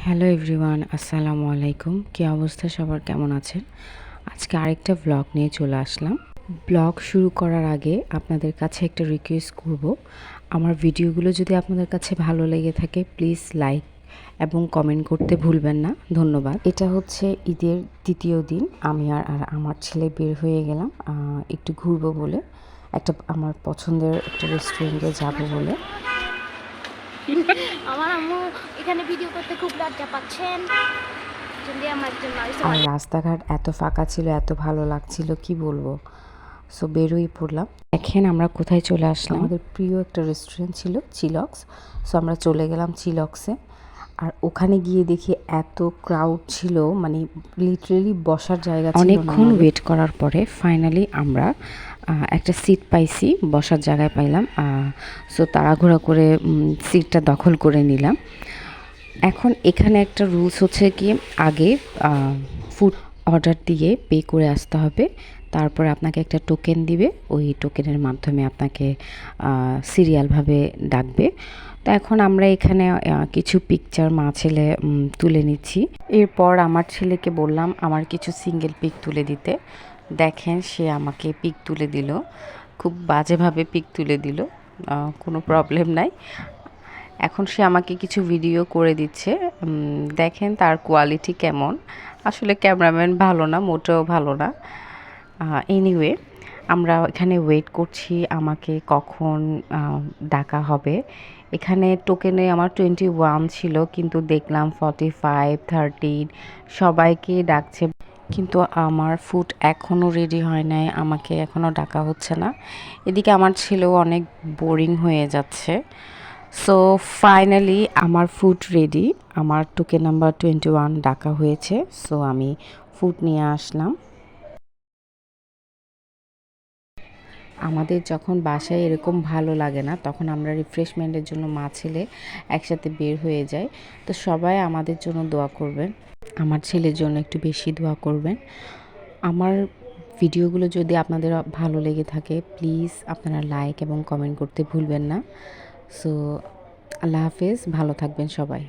Hello everyone, আসসালামু আলাইকুম। কী অবস্থা সবার, কেমন আছেন? আজকে আরেকটা ব্লগ নিয়ে চলে আসলাম। ব্লগ শুরু করার আগে আপনাদের কাছে একটা রিকোয়েস্ট করব, আমার ভিডিওগুলো যদি আপনাদের কাছে ভালো লেগে থাকে প্লিজ লাইক এবং কমেন্ট করতে ভুলবেন না। ধন্যবাদ। এটা হচ্ছে ঈদের দ্বিতীয় দিন। আমি আর আমার ছেলে বের হয়ে গেলাম একটু ঘুরবো বলে, আমার পছন্দের একটা রেস্টুরেন্টে যাব বলে। আমার আম্মু এখানে ভিডিও করতে খুব লজ্জা পাচ্ছেন। যদি আমার জন্য আর রাস্তাঘাট এত ফাঁকা ছিল, এত ভালো লাগছিল কি বলবো। সো বেরোই পড়লাম। দেখেন আমরা কোথায় চলে আসলাম। আমাদের প্রিয় একটা রেস্টুরেন্ট ছিল চিলক্স। সো আমরা চলে গেলাম চিলক্সে। আর ওখানে গিয়ে দেখি এত ক্রাউড ছিল, মানে লিটারেলি বসার জায়গা ছিল না। অনেকক্ষণ ওয়েট করার পরে ফাইনালি আমরা একটা সিট পাইছি, বসার জায়গায় পাইলাম। সো তাড়াহুড়া করে সিটটা দখল করে নিলাম। এখন এখানে একটা রুলস হচ্ছে কি, আগে ফুড অর্ডার দিয়ে পে করে আসতে হবে, তারপরে আপনাকে একটা টোকেন দিবে, ওই টোকেনের মাধ্যমে আপনাকে সিরিয়ালভাবে ডাকবে। তো এখন আমরা এখানে কিছু পিকচার মা ছেলে তুলে নিচ্ছি। এরপর আমার ছেলেকে বললাম আমার কিছু সিঙ্গেল পিক তুলে দিতে। দেখেন সে আমাকে পিক তুলে দিল, খুব বাজেভাবে পিক তুলে দিল, কোনো প্রবলেম নাই। এখন সে আমাকে কিছু ভিডিও করে দিচ্ছে। দেখেন তার কোয়ালিটি কেমন। আসলে ক্যামেরাম্যান ভালো না, মোটেও ভালো না। এনিওয়ে, আমরা এখানে ওয়েট করছি আমাকে কখন ডাকা হবে। এখানে টোকেনে আমার 21 ছিল, কিন্তু দেখলাম 45, 13 সবাইকে ডাকছে, কিন্তু আমার ফুড এখনও রেডি হয় নাই, আমাকে এখনও ডাকা হচ্ছে না। এদিকে আমার ছেলেও অনেক বোরিং হয়ে যাচ্ছে। সো ফাইনালি আমার ফুড রেডি, আমার টোকেন নাম্বার 21 ডাকা হয়েছে। সো আমি ফুড নিয়ে আসলাম। আমাদের যখন বাসায় এরকম ভালো লাগে না, তখন আমরা রিফ্রেশমেন্টের জন্য মা ছেলে একসাথে বের হয়ে যাই। তো সবাই আমাদের জন্য দোয়া করবেন, আমার ছেলের জন্য একটু বেশি দোয়া করবেন। আমার ভিডিওগুলো যদি আপনাদের ভালো লেগে থাকে প্লিজ আপনারা লাইক এবং কমেন্ট করতে ভুলবেন না। সো আল্লাহ হাফেজ, ভালো থাকবেন সবাই।